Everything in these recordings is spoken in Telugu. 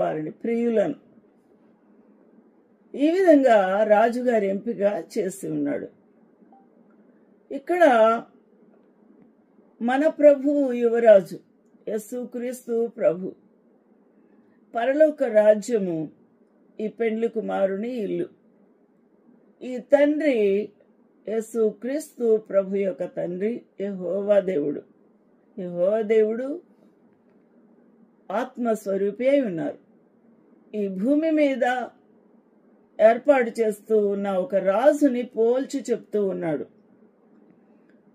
వారిని ప్రియులను ఈ విధంగా రాజుగారి ఎంపిక చేసి ఉన్నాడు. ఇక్కడ మన ప్రభు యువరాజు యేసుక్రీస్తు ప్రభు, పరలోక రాజ్యము ఈ పెండ్లి కుమారుని ఇల్లు. ఈ తండ్రి యేసుక్రీస్తు ప్రభు యొక్క తండ్రి యెహోవా దేవుడు. యెహోవా దేవుడు ఆత్మస్వరూపి అయి ఉన్నారు. ఈ భూమి మీద ఏర్పాటు చేస్తూ ఉన్న ఒక రాజుని పోల్చి చెప్తూ ఉన్నాడు.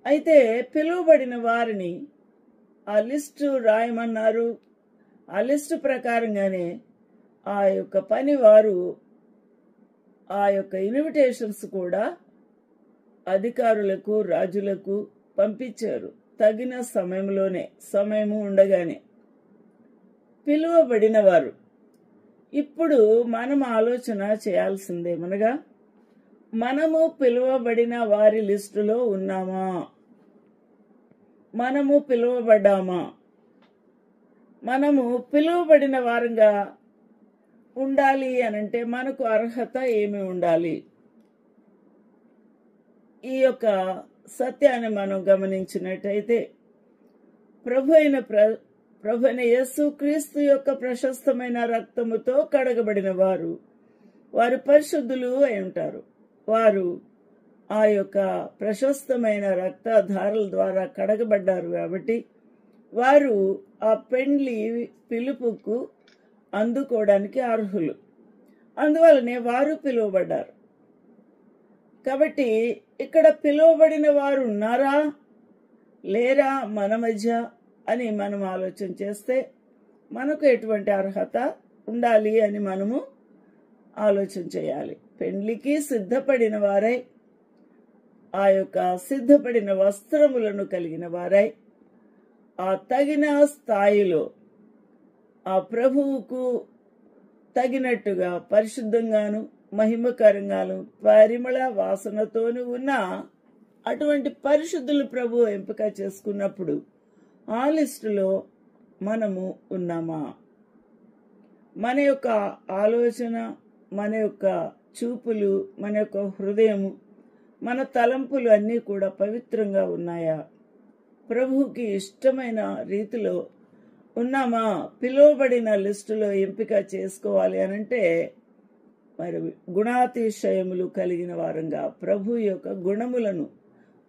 అయితే పిలువబడిన వారిని ఆ లిస్టు రాయమన్నారు. ఆ లిస్టు ప్రకారంగానే ఆ యొక్క పని వారు ఆ యొక్క ఇన్విటేషన్స్ కూడా అధికారులకు రాజులకు పంపించారు. తగిన సమయంలోనే, సమయము ఉండగానే పిలువబడిన వారు. ఇప్పుడు మనం ఆలోచన చేయాల్సిందేమనగా, మనము పిలువబడిన వారి లిస్టులో ఉన్నామా? మనము పిలువబడ్డామా? మనము పిలువబడిన వారంగా ఉండాలి అనంటే మనకు అర్హత ఏమి ఉండాలి? ఈ యొక్క సత్యాన్ని మనం గమనించినట్టయితే ప్రభు అయిన యేసుక్రీస్తు యొక్క ప్రశస్తమైన రక్తముతో కడగబడిన వారు పరిశుద్ధులు అయి ఉంటారు. వారు ఆ యొక్క ప్రశస్తమైన రక్తధారల ద్వారా కడగబడ్డారు కాబట్టి వారు ఆ పెండ్లి పిలుపుకు అందుకోవడానికి అర్హులు. అందువలనే వారు పిలువబడ్డారు. కాబట్టి ఇక్కడ పిలువబడిన వారు ఉన్నారా లేరా మన మధ్య అని మనం ఆలోచన చేస్తే మనకు ఎటువంటి అర్హత ఉండాలి అని మనము ఆలోచన చేయాలి. పెండ్లికి సిద్ధపడిన వారై, ఆ యొక్క సిద్ధపడిన వస్త్రములను కలిగిన వారై, ఆ తగిన స్థాయిలో ఆ ప్రభువుకు తగినట్టుగా పరిశుద్ధంగాను మహిమకరంగాను పరిమళ వాసనతోను ఉన్న అటువంటి పరిశుద్ధులు ప్రభు ఎంపిక చేసుకున్నప్పుడు ఆ లిస్టులో మనము ఉన్నామా? మన యొక్క ఆలోచన, మన యొక్క చూపులు, మన యొక్క హృదయము, మన తలంపులు అన్నీ కూడా పవిత్రంగా ఉన్నాయా? ప్రభువుకి ఇష్టమైన రీతిలో ఉన్నామా? పిలువబడిన లిస్టులో ఎంపిక చేసుకోవాలి అనంటే మరి గుణాతిశయములు కలిగిన వారంగా ప్రభు యొక్క గుణములను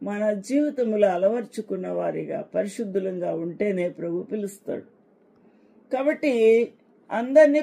మన జీవితములో అలవర్చుకున్న వారిగా పరిశుద్ధులంగా ఉంటేనే ప్రభు పిలుస్తాడు. కాబట్టి అందరినీ